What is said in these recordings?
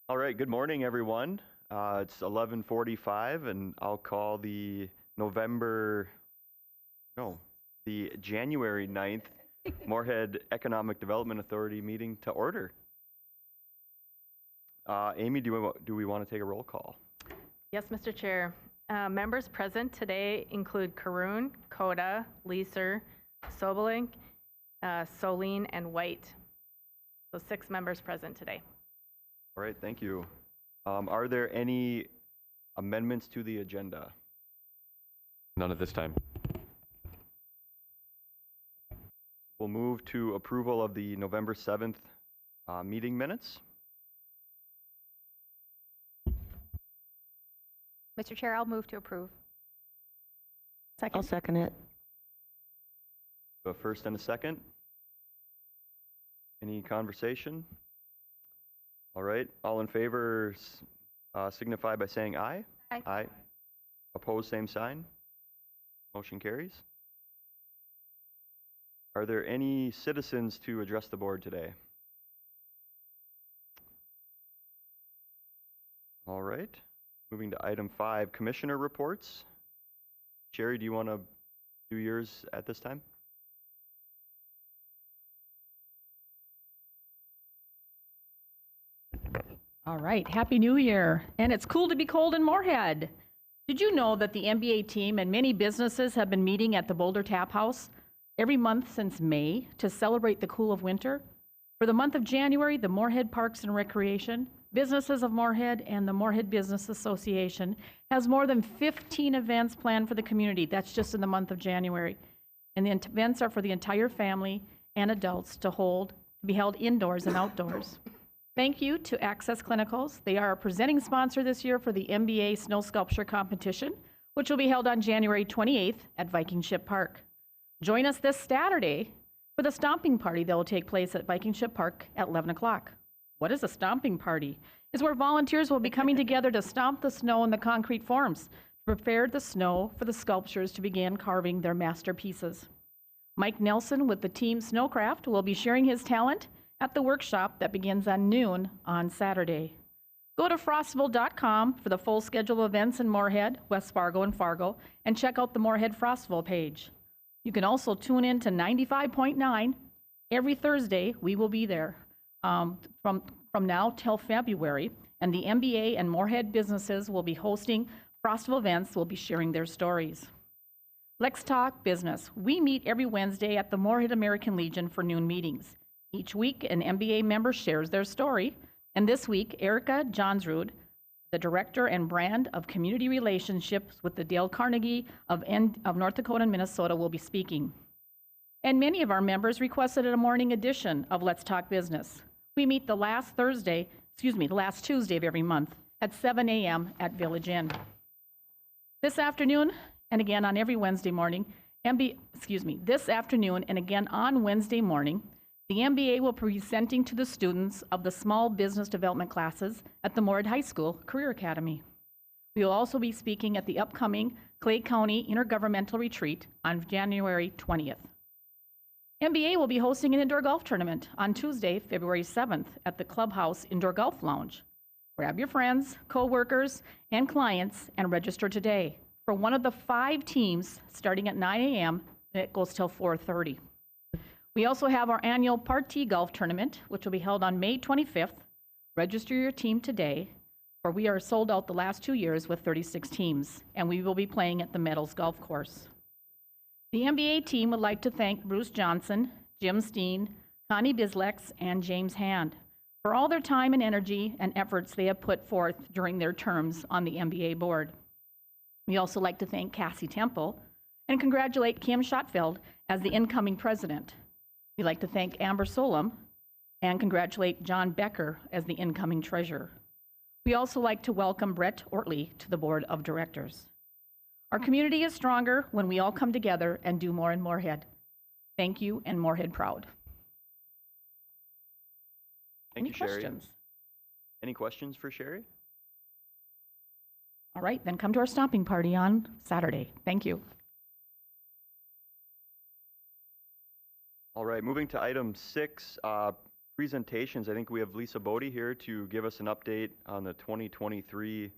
All right, good morning, everyone. It's 11:45, and I'll call the November, no, the January 9th Moorhead Economic Development Authority meeting to order. Amy, do we want to take a roll call? Yes, Mr. Chair. Members present today include Karoon, Koda, Leeser, Sobolink, Soline, and White. So 6 members present today. All right, thank you. Are there any amendments to the agenda? None at this time. We'll move to approval of the November 7th meeting minutes. Mr. Chair, I'll move to approve. I'll second it. A first and a second. Any conversation? All right, all in favor signify by saying aye. Aye. Aye. Opposed, same sign. Motion carries. Are there any citizens to address the board today? All right, moving to item 5, commissioner reports. Sherry, do you want to do yours at this time? All right, Happy New Year. And it's cool to be cold in Moorhead. Did you know that the NBA team and many businesses have been meeting at the Boulder Tap House every month since May to celebrate the cool of winter? For the month of January, the Moorhead Parks and Recreation, Businesses of Moorhead, and the Moorhead Business Association has more than 15 events planned for the community. That's just in the month of January. And the events are for the entire family and adults to be held indoors and outdoors. Thank you to Access Clinicals. They are a presenting sponsor this year for the NBA Snow Sculpture Competition, which will be held on January 28th at Viking Ship Park. Join us this Saturday for the stomping party that will take place at Viking Ship Park at 11 o'clock. What is a stomping party? It's where volunteers will be coming together to stomp the snow in the concrete forms, to prepare the snow for the sculptures to begin carving their masterpieces. Mike Nelson with the team Snowcraft will be sharing his talent at the workshop that begins at noon on Saturday. Go to frostville.com for the full schedule of events in Moorhead, West Fargo, and Fargo, and check out the Moorhead Frostville page. You can also tune in to 95.9 every Thursday. We will be there from now till February, and the MBA and Moorhead businesses will be hosting Frostville events. Will be sharing their stories. Let's talk business. We meet every Wednesday at the Moorhead American Legion for noon meetings. Each week, an MBA member shares their story, and this week, Erica Johnsrud, the Director and Brand of Community Relationships with the Dale Carnegie of North Dakota and Minnesota, will be speaking. And many of our members requested a morning edition of Let's Talk Business. We meet the last Tuesday of every month at 7 a.m. at Village Inn. This afternoon, and again on every Wednesday morning, this afternoon and again on Wednesday morning, the MBA will be presenting to the students of the Small Business Development classes at the Moorhead High School Career Academy. We will also be speaking at the upcoming Clay County Intergovernmental Retreat on January 20th. MBA will be hosting an indoor golf tournament on Tuesday, February 7th at the Clubhouse Indoor Golf Lounge. Grab your friends, co-workers, and clients and register today for one of the 5 teams starting at 9 a.m. and it goes till 4:30. We also have our annual Part T golf tournament, which will be held on May 25th. Register your team today, for we are sold out the last 2 years with 36 teams, and we will be playing at the Meadows Golf Course. The MBA team would like to thank Bruce Johnson, Jim Steen, Connie Bislex, and James Hand for all their time and energy and efforts they have put forth during their terms on the MBA board. We also like to thank Cassie Temple and congratulate Kim Schottfeld as the incoming president. We'd like to thank Amber Solom and congratulate John Becker as the incoming treasurer. We also like to welcome Brett Ortley to the board of directors. Our community is stronger when we all come together and do more in Moorhead. Thank you, and Moorhead proud. Thank Any you, Sherry. questions? Any questions for Sherry? All right, then come to our stomping party on Saturday. Thank you. All right, moving to item 6, presentations. I think we have Lisa Bodie here to give us an update on the 2023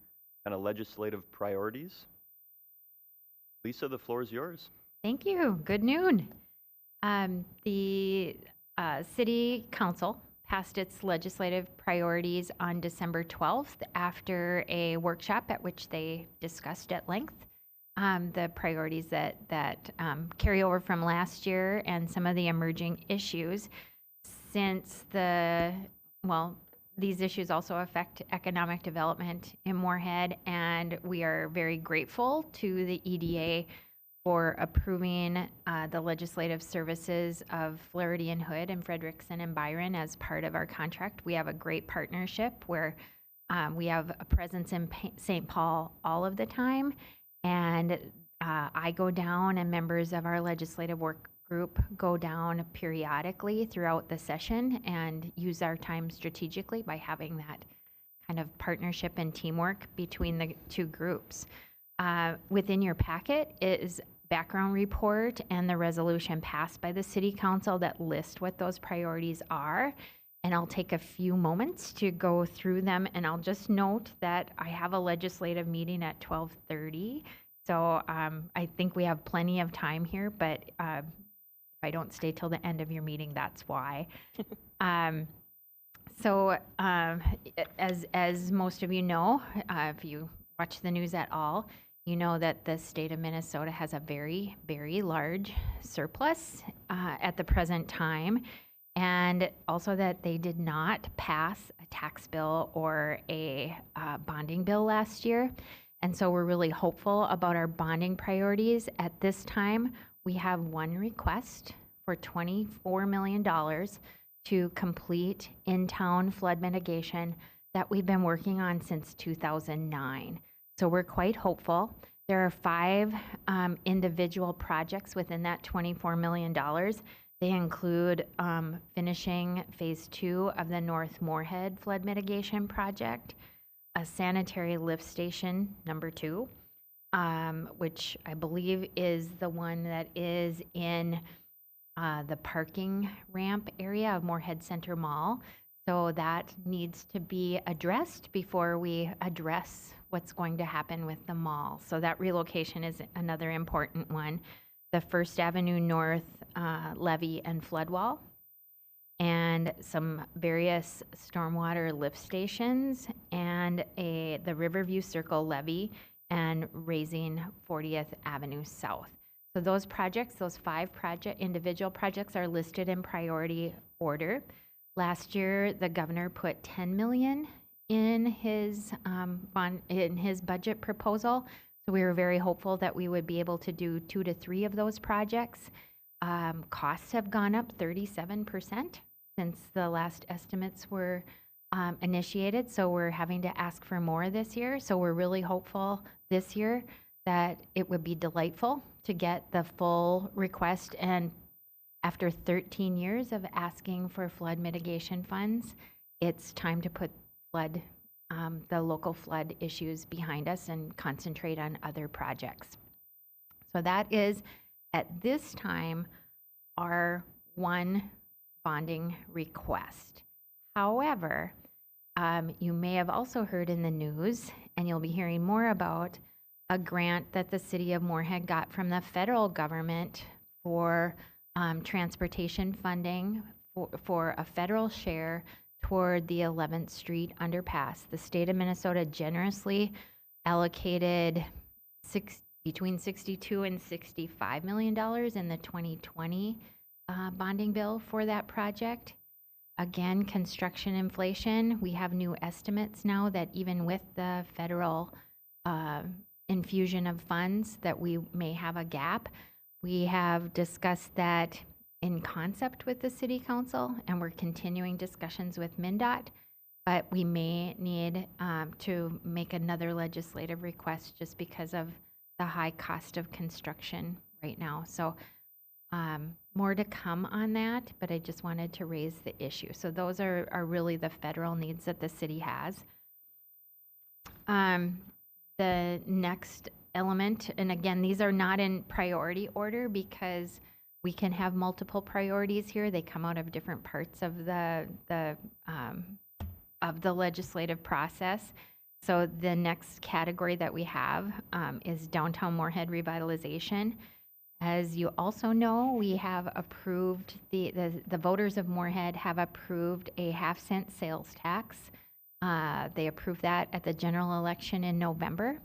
kind of legislative priorities. Lisa, the floor is yours. Thank you. Good noon. The City Council passed its legislative priorities on December 12th after a workshop at which they discussed at length the priorities that carry over from last year and some of the emerging issues. Since these issues also affect economic development in Moorhead, and we are very grateful to the EDA for approving the legislative services of Flaherty and Hood and Frederickson and Byron as part of our contract. We have a great partnership where we have a presence in St. Paul all of the time, and I go down and members of our legislative work group go down periodically throughout the session and use our time strategically by having that kind of partnership and teamwork between the two groups. Within your packet is background report and the resolution passed by the City Council that list what those priorities are. And I'll take a few moments to go through them. And I'll just note that I have a legislative meeting at 12:30. So I think we have plenty of time here, but if I don't stay till the end of your meeting, that's why. As most of you know, if you watch the news at all, you know that the state of Minnesota has a very, very large surplus at the present time, and also that they did not pass a tax bill or a bonding bill last year. And so we're really hopeful about our bonding priorities. At this time, we have one request for $24 million to complete in-town flood mitigation that we've been working on since 2009. So we're quite hopeful. There are 5 individual projects within that $24 million. They include finishing phase 2 of the North Moorhead flood mitigation project, a sanitary lift station number 2, which I believe is the one that is in the parking ramp area of Moorhead Center Mall. So that needs to be addressed before we address what's going to happen with the mall. So that relocation is another important one. The First Avenue North levee and flood wall, and some various stormwater lift stations, and the Riverview Circle levee, and raising 40th Avenue South. So those projects, those 5 individual projects are listed in priority order. Last year, the governor put $10 million in his budget proposal. So we were very hopeful that we would be able to do 2 to 3 of those projects. Costs have gone up 37% since the last estimates were initiated. So we're having to ask for more this year. So we're really hopeful this year that it would be delightful to get the full request. And after 13 years of asking for flood mitigation funds, it's time to put the local flood issues behind us and concentrate on other projects. So that is, at this time, our one bonding request. However, you may have also heard in the news, and you'll be hearing more about, a grant that the city of Moorhead got from the federal government for transportation funding for a federal share toward the 11th Street underpass. The state of Minnesota generously allocated between $62 and $65 million in the 2020 bonding bill for that project. Again, construction inflation, we have new estimates now that even with the federal infusion of funds that we may have a gap. We have discussed that in concept with the City Council, and we're continuing discussions with MnDOT, but we may need to make another legislative request just because of the high cost of construction right now. So more to come on that, but I just wanted to raise the issue. So those are really the federal needs that the city has. The next element, and again, these are not in priority order because we can have multiple priorities here. They come out of different parts of the legislative process. So the next category that we have is downtown Moorhead revitalization. As you also know, we have approved, the voters of Moorhead have approved a half-cent sales tax. They approved that at the general election in November.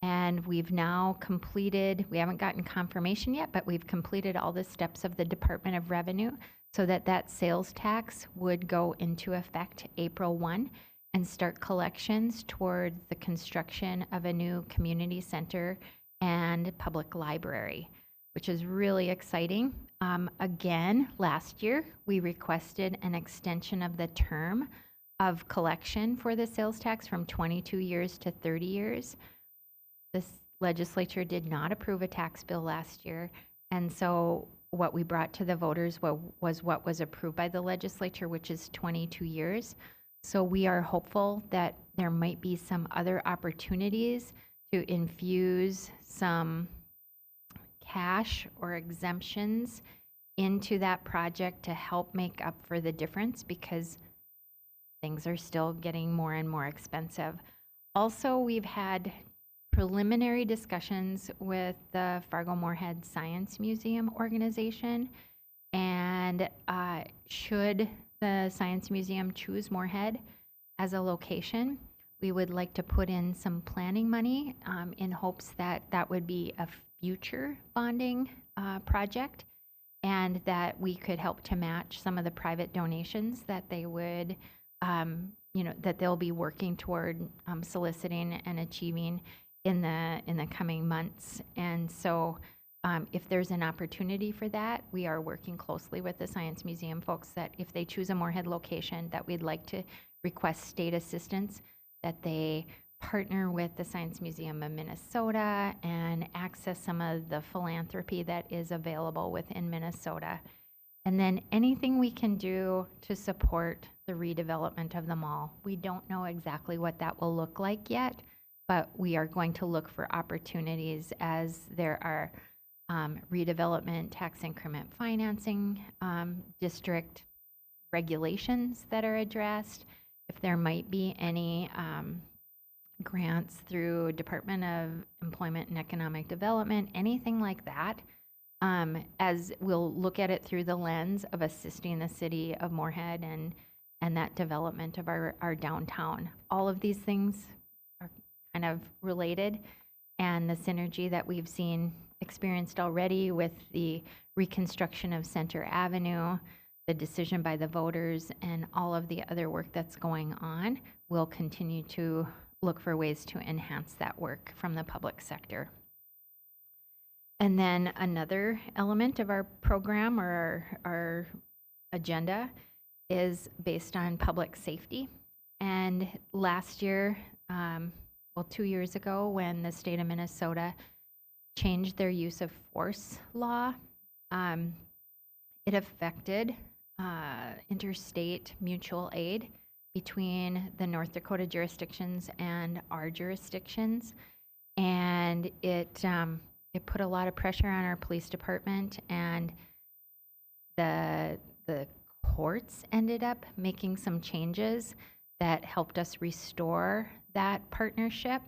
And we've now completed, we haven't gotten confirmation yet, but we've completed all the steps of the Department of Revenue so that that sales tax would go into effect April 1 and start collections toward the construction of a new community center and public library, which is really exciting. Again, last year, we requested an extension of the term of collection for the sales tax from 22 years to 30 years. This legislature did not approve a tax bill last year, and so what we brought to the voters was what was approved by the legislature, which is 22 years. So we are hopeful that there might be some other opportunities to infuse some cash or exemptions into that project to help make up for the difference, because things are still getting more and more expensive. Also, we've had preliminary discussions with the Fargo-Moorhead Science Museum organization, and should the Science Museum choose Moorhead as a location, we would like to put in some planning money in hopes that that would be a future bonding project, and that we could help to match some of the private donations that they would, that they'll be working toward soliciting and achieving in the coming months. And so if there's an opportunity for that, we are working closely with the Science Museum folks that if they choose a Moorhead location, that we'd like to request state assistance, that they partner with the Science Museum of Minnesota and access some of the philanthropy that is available within Minnesota. And then anything we can do to support the redevelopment of the mall. We don't know exactly what that will look like yet, but we are going to look for opportunities as there are redevelopment, tax increment financing, district regulations that are addressed. If there might be any grants through Department of Employment and Economic Development, anything like that, as we'll look at it through the lens of assisting the city of Moorhead and that development of our downtown. All of these things are kind of related, and the synergy that we've seen experienced already with the reconstruction of Center Avenue, the decision by the voters, and all of the other work that's going on, we'll continue to look for ways to enhance that work from the public sector. And then another element of our program or our agenda is based on public safety. And last year, well, 2 years ago, when the state of Minnesota changed their use of force law, it affected interstate mutual aid between the North Dakota jurisdictions and our jurisdictions. And it put a lot of pressure on our police department, and the courts ended up making some changes that helped us restore that partnership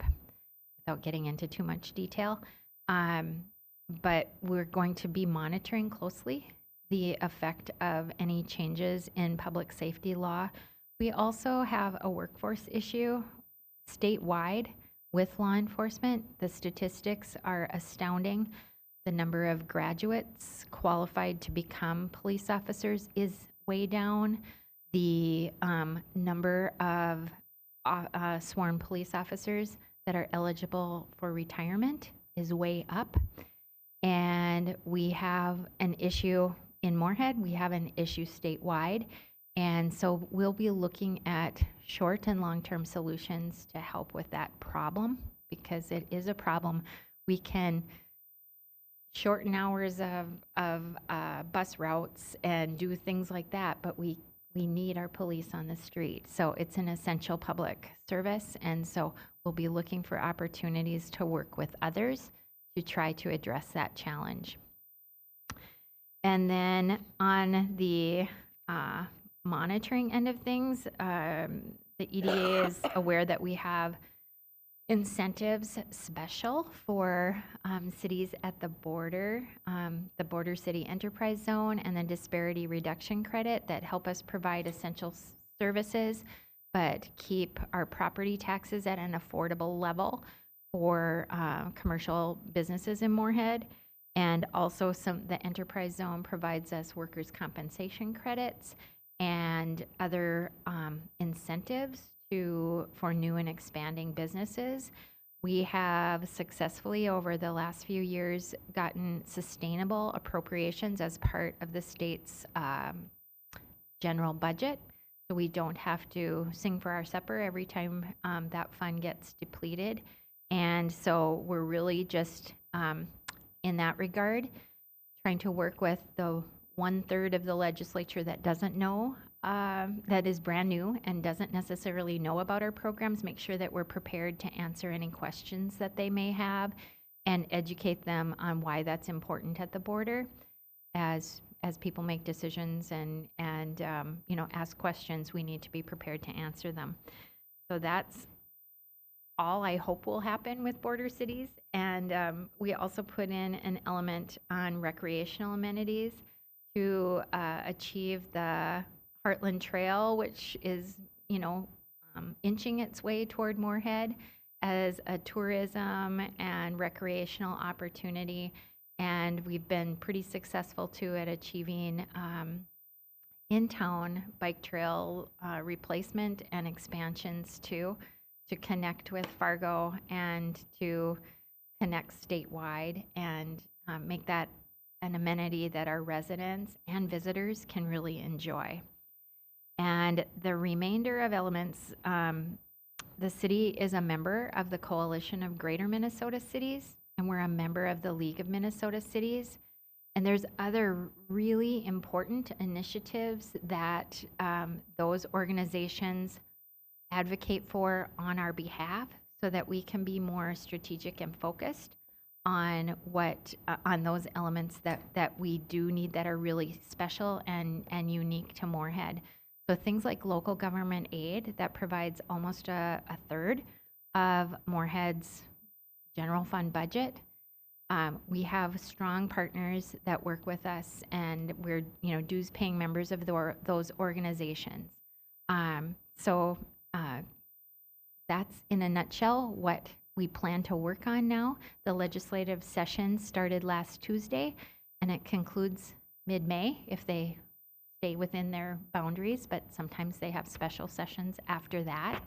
without getting into too much detail. But we're going to be monitoring closely the effect of any changes in public safety law. We also have a workforce issue statewide with law enforcement. The statistics are astounding. The number of graduates qualified to become police officers is way down. The number of sworn police officers that are eligible for retirement is way up. And we have an issue in Moorhead. We have an issue statewide. And so we'll be looking at short and long-term solutions to help with that problem, because it is a problem. We can shorten hours of bus routes and do things like that, but we need our police on the street. So it's an essential public service, and so we'll be looking for opportunities to work with others to try to address that challenge. And then on the monitoring end of things, the EDA is aware that we have incentives special for cities at the border city enterprise zone, and the disparity reduction credit that help us provide essential services, but keep our property taxes at an affordable level for commercial businesses in Moorhead. And also the enterprise zone provides us workers' compensation credits and other incentives for new and expanding businesses. We have successfully over the last few years gotten sustainable appropriations as part of the state's general budget. So we don't have to sing for our supper every time that fund gets depleted. And so we're really just, in that regard, trying to work with the 1/3 of the legislature that doesn't know, that is brand new and doesn't necessarily know about our programs, make sure that we're prepared to answer any questions that they may have and educate them on why that's important at the border as people make decisions and ask questions. We need to be prepared to answer them. So that's all I hope will happen with border cities. And we also put in an element on recreational amenities to achieve the Heartland Trail, which is, inching its way toward Moorhead as a tourism and recreational opportunity. And we've been pretty successful too at achieving in-town bike trail replacement and expansions too, to connect with Fargo and to connect statewide and make that an amenity that our residents and visitors can really enjoy. And the remainder of elements, the city is a member of the Coalition of Greater Minnesota Cities, and we're a member of the League of Minnesota Cities. And there's other really important initiatives that those organizations advocate for on our behalf so that we can be more strategic and focused on on those elements that we do need that are really special and unique to Moorhead. So things like local government aid that provides almost a third of Moorhead's general fund budget. We have strong partners that work with us, and we're dues paying members of those organizations. So that's in a nutshell what we plan to work on now. The legislative session started last Tuesday, and it concludes mid-May if they stay within their boundaries, but sometimes they have special sessions after that.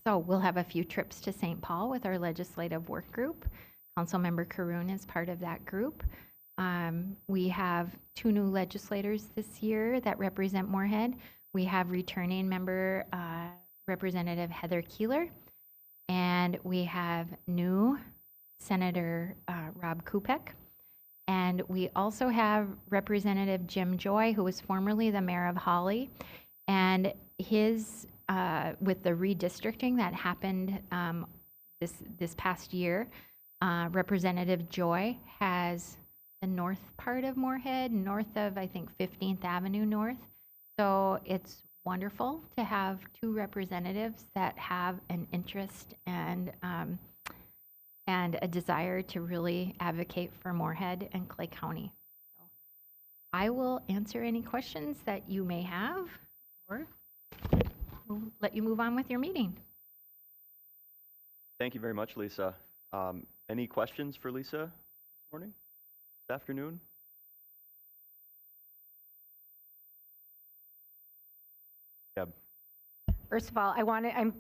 So we'll have a few trips to St. Paul with our legislative work group. Councilmember Karoun is part of that group. We have 2 new legislators this year that represent Moorhead. We have returning member Representative Heather Keeler, and we have new Senator Rob Kupek. And we also have Representative Jim Joy, who was formerly the mayor of Hawley. And his, with the redistricting that happened this past year, Representative Joy has the north part of Moorhead, north of, I think, 15th Avenue North. So it's wonderful to have 2 representatives that have an interest and a desire to really advocate for Moorhead and Clay County. So I will answer any questions that you may have, or we'll let you move on with your meeting. Thank you very much, Lisa. Any questions for Lisa this morning, this afternoon? Deb. First of all, I'm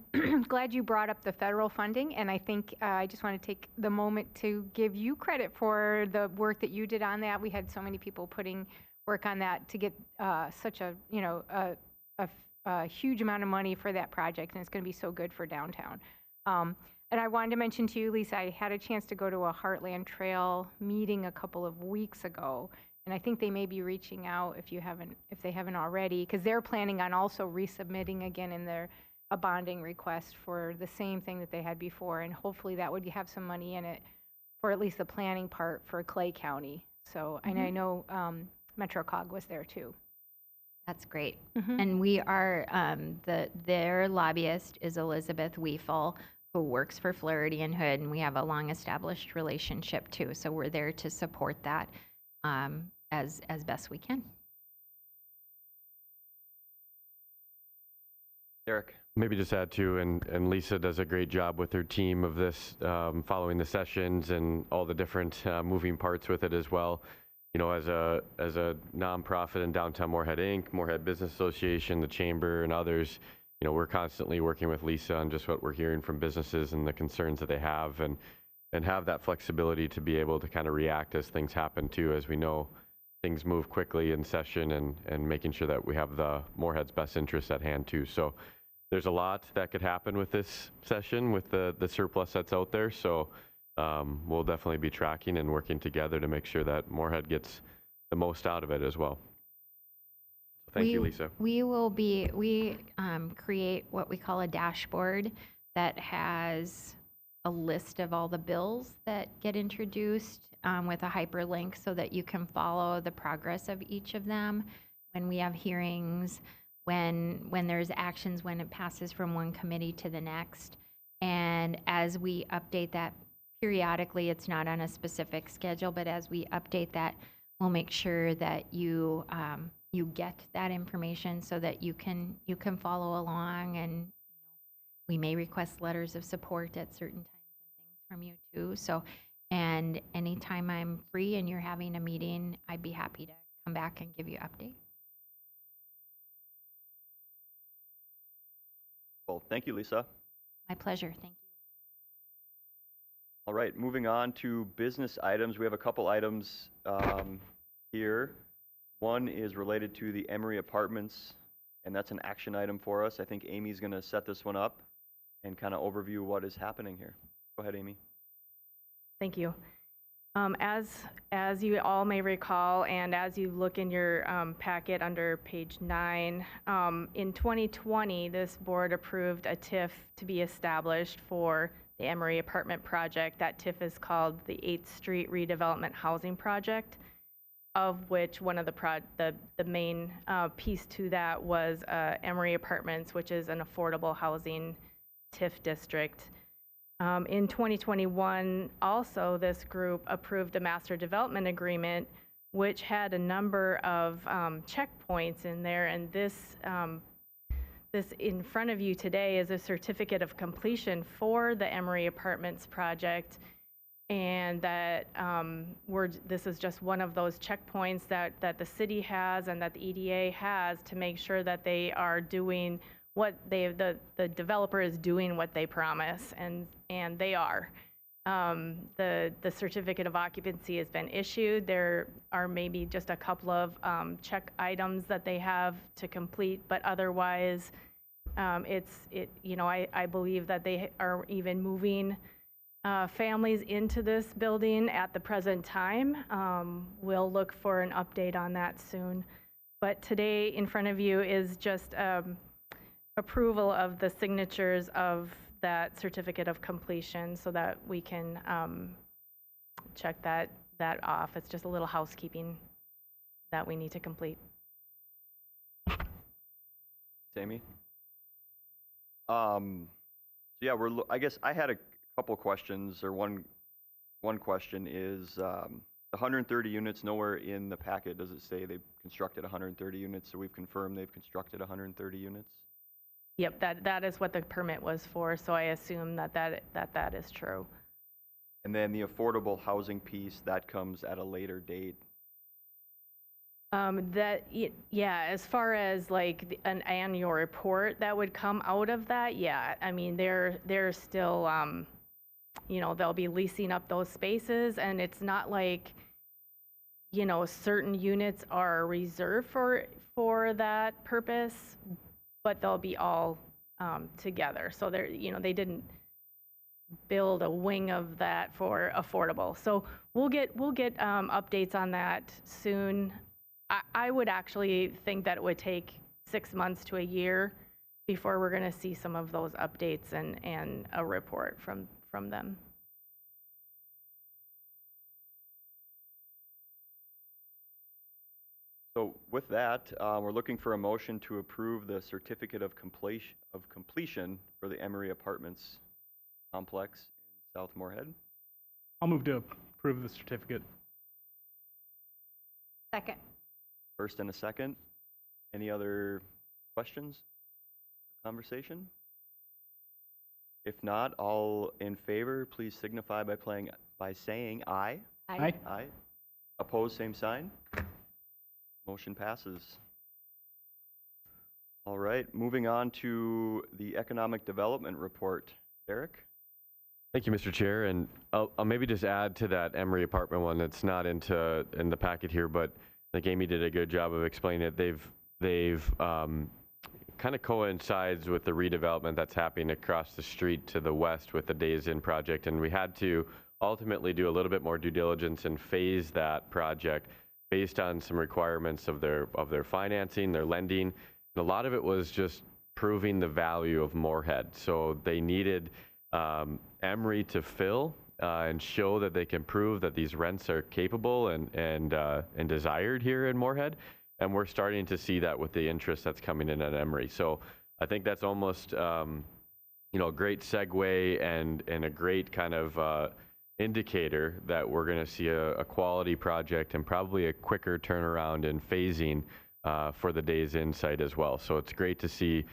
glad you brought up the federal funding, and I think I just want to take the moment to give you credit for the work that you did on that. We had so many people putting work on that to get such a huge amount of money for that project, and it's going to be so good for downtown. And I wanted to mention to you, Lisa, I had a chance to go to a Heartland Trail meeting a couple of weeks ago, and I think they may be reaching out if they haven't already, because they're planning on also resubmitting again in a bonding request for the same thing that they had before, and hopefully that would have some money in it for at least the planning part for Clay County. So, and I know MetroCog was there too. That's great. Mhm. And we are, their lobbyist is Elizabeth Weefel, who works for Flaherty and Hood, and we have a long-established relationship too. So we're there to support that as best we can. Derek? Maybe just add to, and Lisa does a great job with her team of this, following the sessions and all the different moving parts with it as well. You know, as a nonprofit in downtown Moorhead Inc., Moorhead Business Association, the Chamber, and others, you know, we're constantly working with Lisa on just what we're hearing from businesses and the concerns that they have, and have that flexibility to be able to kind of react as things happen too, as we know things move quickly in session, and making sure that we have the Moorhead's best interests at hand too. So there's a lot that could happen with this session with the surplus that's out there. So we'll definitely be tracking and working together to make sure that Moorhead gets the most out of it as well. So thank you, Lisa. We create what we call a dashboard that has a list of all the bills that get introduced with a hyperlink so that you can follow the progress of each of them when we have hearings, when there's actions, when it passes from one committee to the next. And as we update that periodically, it's not on a specific schedule, but as we update that, we'll make sure that you get that information so that you can follow along. And we may request letters of support at certain times and things from you too. So, and anytime I'm free and you're having a meeting, I'd be happy to come back and give you updates. Well, thank you, Lisa. My pleasure. Thank you. All right, moving on to business items. We have a couple items here. One is related to the Emery Apartments, and that's an action item for us. I think Amy's going to set this one up and kind of overview what is happening here. Go ahead, Amy. Thank you. As you all may recall, and as you look in your packet under page 9, in 2020, this board approved a TIF to be established for the Emery Apartment Project. That TIF is called the 8th Street Redevelopment Housing Project, of which one of the main piece to that was Emery Apartments, which is an affordable housing TIF district. In 2021, also, this group approved a master development agreement, which had a number of checkpoints in there. And this in front of you today is a certificate of completion for the Emery Apartments project. And that this is just one of those checkpoints that the city has and that the EDA has to make sure that they are doing what the developer is doing what they promise, and they are. The certificate of occupancy has been issued. There are maybe just a couple of check items that they have to complete, but otherwise, I believe that they are even moving families into this building at the present time. We'll look for an update on that soon. But today in front of you is just approval of the signatures of that certificate of completion so that we can check that off. It's just a little housekeeping that we need to complete. Amy? So yeah, I guess I had a couple questions, or one question is, the 130 units, nowhere in the packet does it say they've constructed 130 units, so we've confirmed they've constructed 130 units? Yep, that is what the permit was for, so I assume that is true. And then the affordable housing piece, that comes at a later date. Yeah, as far as like an annual report that would come out of that, yeah. I mean, they're still, they'll be leasing up those spaces, and it's not like, certain units are reserved for that purpose, but they'll be all together. So they didn't build a wing of that for affordable. So we'll get updates on that soon. I would actually think that it would take 6 months to a year before we're going to see some of those updates and a report from them. So with that, we're looking for a motion to approve the certificate of completion for the Emery Apartments complex in South Moorhead. I'll move to approve the certificate. Second. First and a second. Any other questions? Conversation? If not, all in favor, please signify by saying aye. Aye. Aye. Opposed, same sign. Motion passes. All right, moving on to the Economic Development Report. Derek? Thank you, Mr. Chair. And I'll maybe just add to that Emery apartment one that's not in the packet here, but I think Amy did a good job of explaining it. They've kind of coincides with the redevelopment that's happening across the street to the west with the Days Inn project, and we had to ultimately do a little bit more due diligence and phase that project based on some requirements of their financing, their lending, and a lot of it was just proving the value of Moorhead. So they needed Emery to fill and show that they can prove that these rents are capable and desired here in Moorhead. And we're starting to see that with the interest that's coming in at Emery. So I think that's almost a great segue and a great kind of indicator that we're going to see a quality project and probably a quicker turnaround and phasing for the Days Inn site as well. So it's great to see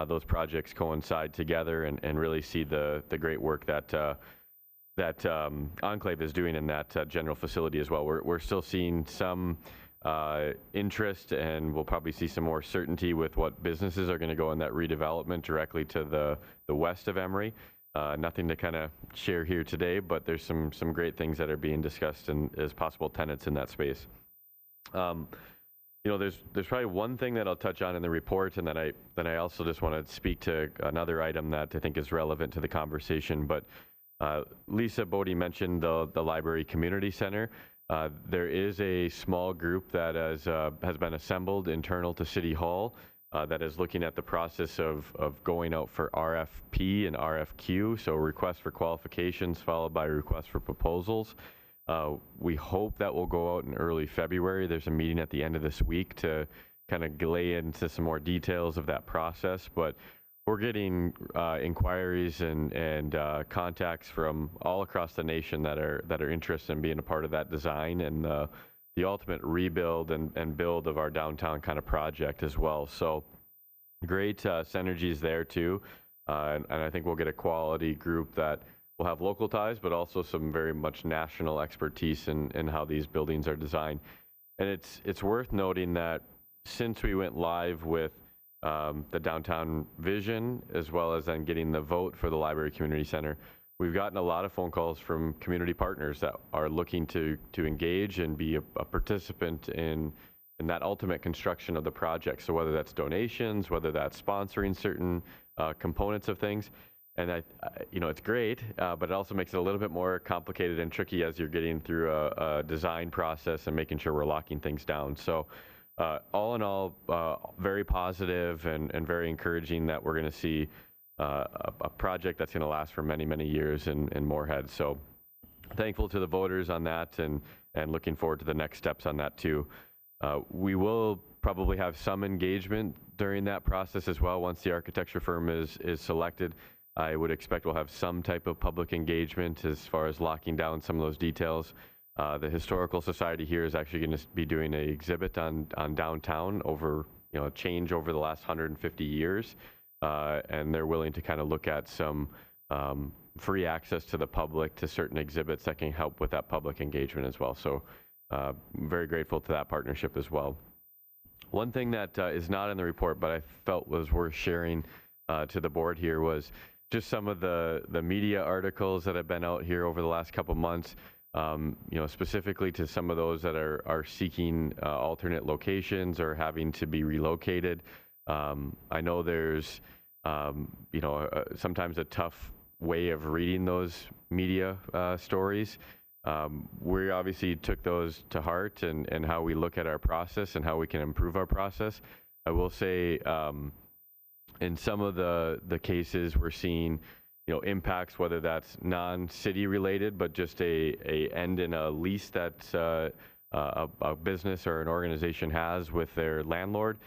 those projects coincide together and really see the great work that Enclave is doing in that general facility as well. We're still seeing some interest, and we'll probably see some more certainty with what businesses are going to go in that redevelopment directly to the west of Emery. Nothing to kind of share here today, but there's some great things that are being discussed and as possible tenants in that space. There's probably one thing that I'll touch on in the report, and then I also just want to speak to another item that I think is relevant to the conversation. But Lisa Bodie mentioned the Library Community Center. There is a small group that has been assembled internal to City Hall that is looking at the process of going out for RFP and RFQ, so request for qualifications followed by request for proposals. We hope that will go out in early February. There's a meeting at the end of this week to kind of lay into some more details of that process, but we're getting inquiries and contacts from all across the nation that are interested in being a part of that design and the ultimate rebuild and build of our downtown kind of project as well. So great synergies there too, and I think we'll get a quality group that will have local ties, but also some very much national expertise in how these buildings are designed. And it's worth noting that since we went live with the downtown vision, as well as then getting the vote for the Library Community Center, we've gotten a lot of phone calls from community partners that are looking to engage and be a participant in that ultimate construction of the project. So whether that's donations, whether that's sponsoring certain components of things, and it's great, but it also makes it a little bit more complicated and tricky as you're getting through a design process and making sure we're locking things down. So all in all, very positive and very encouraging that we're going to see a project that's going to last for many, many years in Moorhead. So thankful to the voters on that and looking forward to the next steps on that too. We will probably have some engagement during that process as well. Once the architecture firm is selected, I would expect we'll have some type of public engagement as far as locking down some of those details. The Historical Society here is actually going to be doing an exhibit on downtown over, a change over the last 150 years. And they're willing to kind of look at some free access to the public to certain exhibits that can help with that public engagement as well. So very grateful to that partnership as well. One thing that is not in the report, but I felt was worth sharing to the board here was just some of the media articles that have been out here over the last couple months, specifically to some of those that are seeking alternate locations or having to be relocated. I know there's, sometimes a tough way of reading those media stories. We obviously took those to heart and how we look at our process and how we can improve our process. I will say, in some of the cases, we're seeing, impacts, whether that's non-city related, but just a end in a lease that's a business or an organization has with their landlord.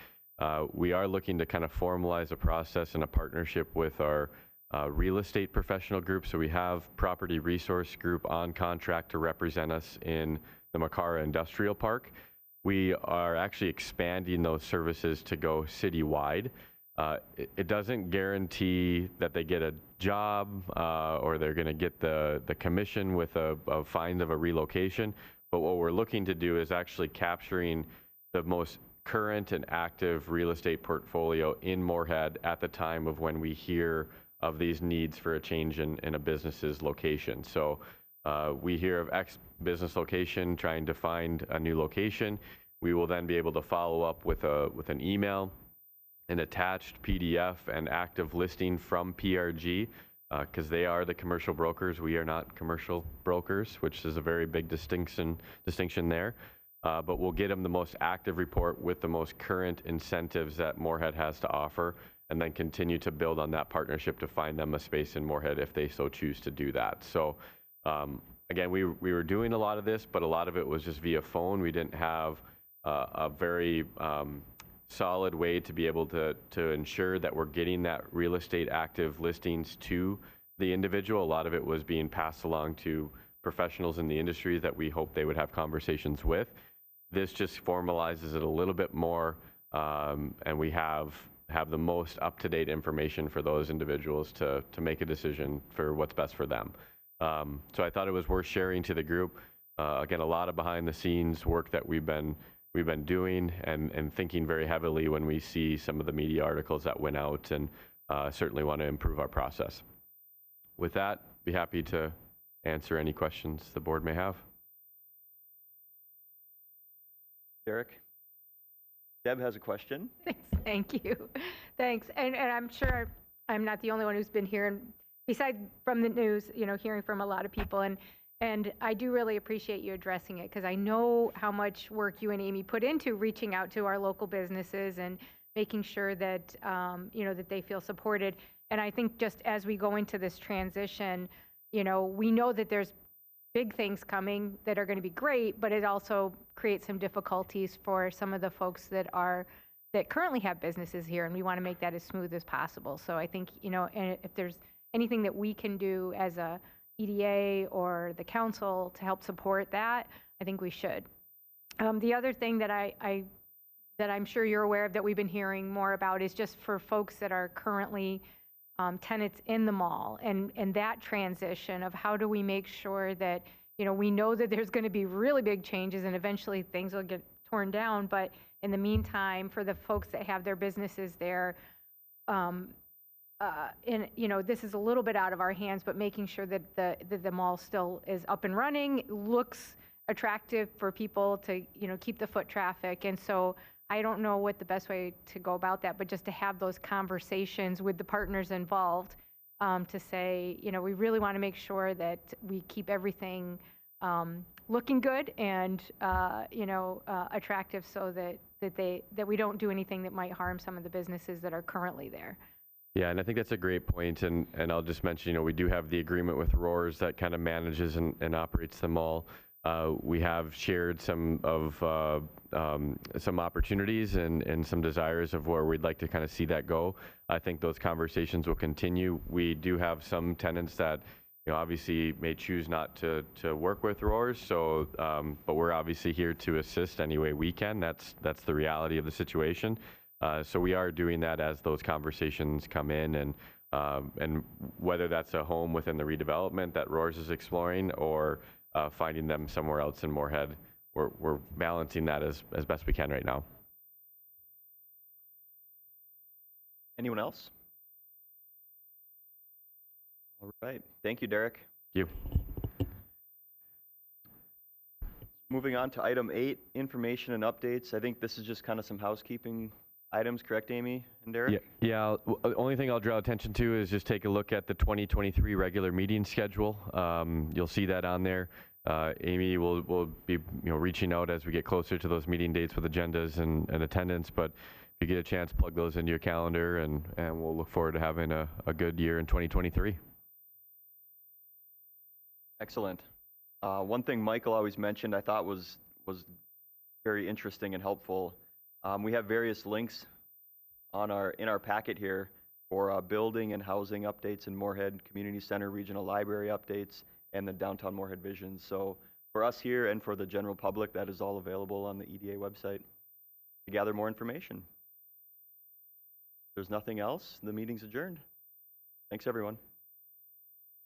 We are looking to kind of formalize a process and a partnership with our real estate professional group. So we have Property Resource Group on contract to represent us in the Makara Industrial Park. We are actually expanding those services to go citywide. It doesn't guarantee that they get a job or they're going to get the commission with a find of a relocation. But what we're looking to do is actually capturing the most current and active real estate portfolio in Moorhead at the time of when we hear of these needs for a change in a business's location. So we hear of X business location trying to find a new location. We will then be able to follow up with an email, an attached PDF, and active listing from PRG, because they are the commercial brokers. We are not commercial brokers, which is a very big distinction there. But we'll get them the most active report with the most current incentives that Moorhead has to offer, and then continue to build on that partnership to find them a space in Moorhead if they so choose to do that. So again, we were doing a lot of this, but a lot of it was just via phone. We didn't have a very solid way to be able to ensure that we're getting that real estate active listings to the individual. A lot of it was being passed along to professionals in the industry that we hope they would have conversations with. This just formalizes it a little bit more, and we have the most up-to-date information for those individuals to make a decision for what's best for them. So I thought it was worth sharing to the group. Again, a lot of behind-the-scenes work that we've been doing and thinking very heavily when we see some of the media articles that went out, and certainly want to improve our process. With that, be happy to answer any questions the board may have. Derek? Deb has a question. Thank you. Thanks. And I'm sure I'm not the only one who's been hearing, besides from the news, hearing from a lot of people. And I do really appreciate you addressing it, because I know how much work you and Amy put into reaching out to our local businesses and making sure that, that they feel supported. And I think just as we go into this transition, we know that there's big things coming that are going to be great, but it also creates some difficulties for some of the folks that currently have businesses here, and we want to make that as smooth as possible. So I think, and if there's anything that we can do as a EDA or the council to help support that, I think we should. The other thing that I'm sure you're aware of that we've been hearing more about is just for folks that are currently tenants in the mall, and that transition of how do we make sure that, we know that there's going to be really big changes and eventually things will get torn down, but in the meantime, for the folks that have their businesses there, this is a little bit out of our hands, but making sure that the mall still is up and running, looks attractive for people to, keep the foot traffic. And so I don't know what the best way to go about that, but just to have those conversations with the partners involved, to say, we really want to make sure that we keep everything looking good and, attractive, so that we don't do anything that might harm some of the businesses that are currently there. Yeah, and I think that's a great point, and I'll just mention, we do have the agreement with Roars that kind of manages and operates the mall. We have shared some opportunities and some desires of where we'd like to kind of see that go. I think those conversations will continue. We do have some tenants that, obviously may choose not to work with Roars. So, but we're obviously here to assist any way we can. That's the reality of the situation. So we are doing that as those conversations come in, and whether that's a home within the redevelopment that Roars is exploring, or finding them somewhere else in Moorhead, we're balancing that as best we can right now. Anyone else? All right. Thank you, Derek. Thank you. Moving on to item 8, information and updates. I think this is just kind of some housekeeping items, correct, Amy and Derek? Yeah. The only thing I'll draw attention to is just take a look at the 2023 regular meeting schedule. You'll see that on there. Amy will be reaching out as we get closer to those meeting dates with agendas and attendance. But if you get a chance, plug those into your calendar, and we'll look forward to having a good year in 2023. Excellent. One thing Michael always mentioned I thought was was very interesting and helpful. We have various links in our packet here for building and housing updates in Moorhead, Community Center, Regional Library updates, and the Downtown Moorhead Vision. So for us here and for the general public, that is all available on the EDA website to gather more information. If there's nothing else, the meeting's adjourned. Thanks, everyone.